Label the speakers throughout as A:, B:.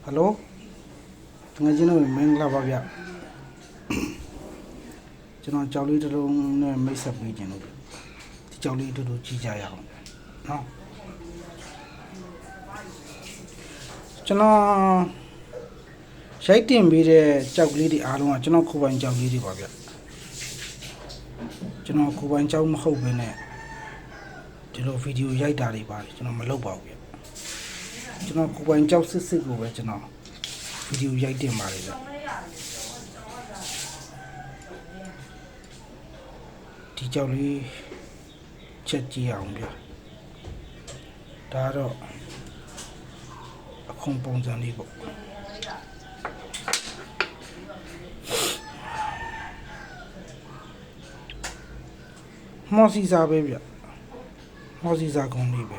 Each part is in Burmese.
A: Hello ငါချင်းတို့မင်္ဂလာပါဗျကျွန်တော်ကြောက်လေးတစ်လုံးနဲ့မိတ်ဆက်ပေးခြင်းလို့ဒီကြောက်လေးတို့ကြည့်ကြရအောင်နော်ကျွန်တော်ရိုက်တင်ပေးတဲ့ကြောက်ကလေးတွေအားလုံးကကျွန်တော်ကိုယ်ပိုင်ကြောက်လေးတွေပါဗျကျွန်တော်ကိုယ်ပိုင်ကြောက်မဟုတ်ဘဲနဲ့ဒီလိုဗီဒီယိုရိုက်တာတွေပါတယ်ကျွန်တော်မလုပ်ပါဘူးဗျကျွန်တော်ကိုယ်ပိုင်ကြောက်စစ်ကိုပဲကျွန်တော်ဗီဒီယိုရိုက်တင်ပါတယ်ဗျဒီကြောက်လေးချက်ကြည့်အောင်ဗျဒါတော့အခုပုံစံလေးပေါ့မော်စီစာပဲဗျမော်စီစာကုန်းလေးပဲ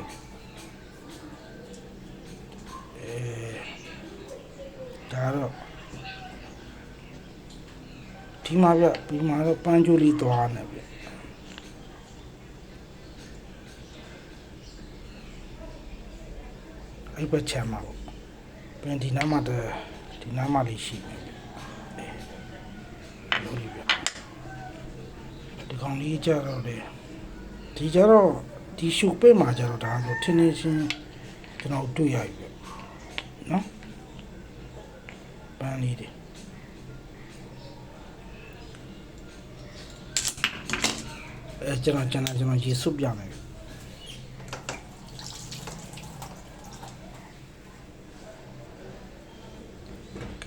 A: ဒါတော့ဒီမှာဗျဒီမှာတော့ပန်းချိုးလေးသွားနေဗျအဲ့ဘက်ချမ်းမှာပေါ့ပြန်ဒီနားမှာဒီနားမှာလေးရှိတယ်လို့လေးဗျဒီကောင်လေးကြတော့လေဒီကြတော့ဒီရှုပ်ပဲမှာကြတော့ဒါဆိုထင်းထင်းရှင်းကျွန်တော်တွေ့ရပြီနော်ပန်းလေးတွေကျွန်တော်ရေစုပ်ပြမယ်โอเค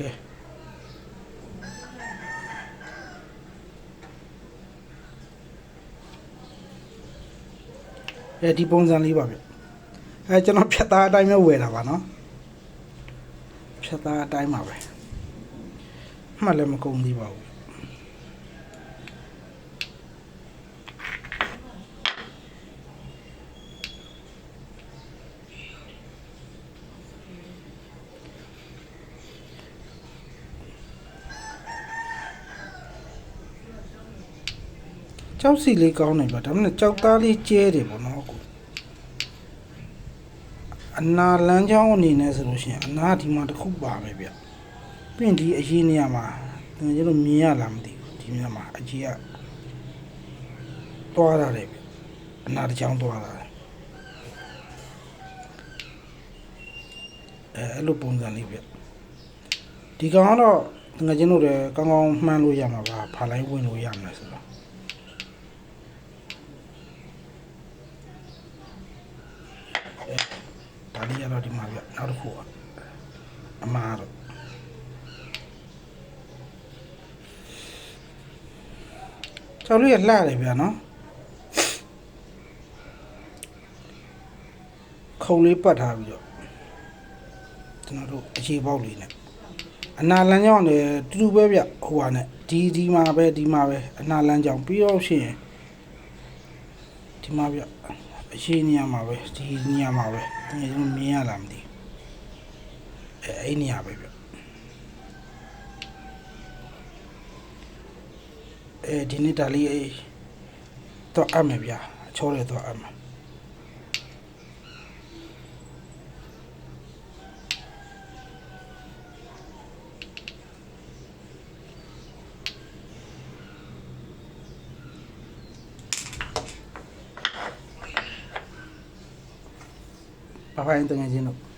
A: ဒီပုံစံလေးပါဗျကျွန်တော်ဖြတ်သားအတိုင်းပဲဝယ်တာပါနော်ဖြတ်သားအတိုင်းပါပဲမှတ်လည်းမကုန်သေးပါဘူးကြောက်စီလေးကောင်းနေပါဒါပေမဲ့ကြောက်သားလေးကျဲတယ်ပေါ့နော်အနာလမ်းကြောင်းအနေနဲ့ဆိုလို့ရှိရင်အနာဒီမှာတစ်ခုပါပဲဗျပြင်ဒီအရေးနေရမှာကျွန်တော်မြင်ရလားမသိဘူးဒီမြင်မှာအကြီးကတွားရတယ်ဗျအနာတစ်ချောင်းတွားရတယ်အဲ့လိုပုံစံလေးဗျဒီကောင်ကတော့ငါချင်းတို့လည်းကောင်းကောင်းမှန်းလို့ရမှာပါဖာလိုက်ဝင်လို့ရမှာဆိုတော့ဒါလေးရတော့ဒီမှာဗျနောက်တစ်ခုအမားတော့ကျော်လေးရလှတယ်ဗျနော်ခုံလေးပတ်ထားပြီးတော့ကျွန်တော်တို့အခြေပေါက်လေးနဲ့အနာလန်းကြောင်းလည်းတူတူပဲဗျဟိုဟာနဲ့ဒီမှာပဲအနာလန်းကြောင်းပြီးတော့ရှင်ဒီမှာဗျအရှိနေရမှာပဲဒီနေရာမှာပဲကျွန်တော်မြင်ရလားမသိဘူးအဲ့နေရာပဲဗျဒီနေ့ဒါလေးတော့အမယ်ဗျအချောတယ်တော့အမယ်ဘာဖိုင်တငယ်ချင်းတို့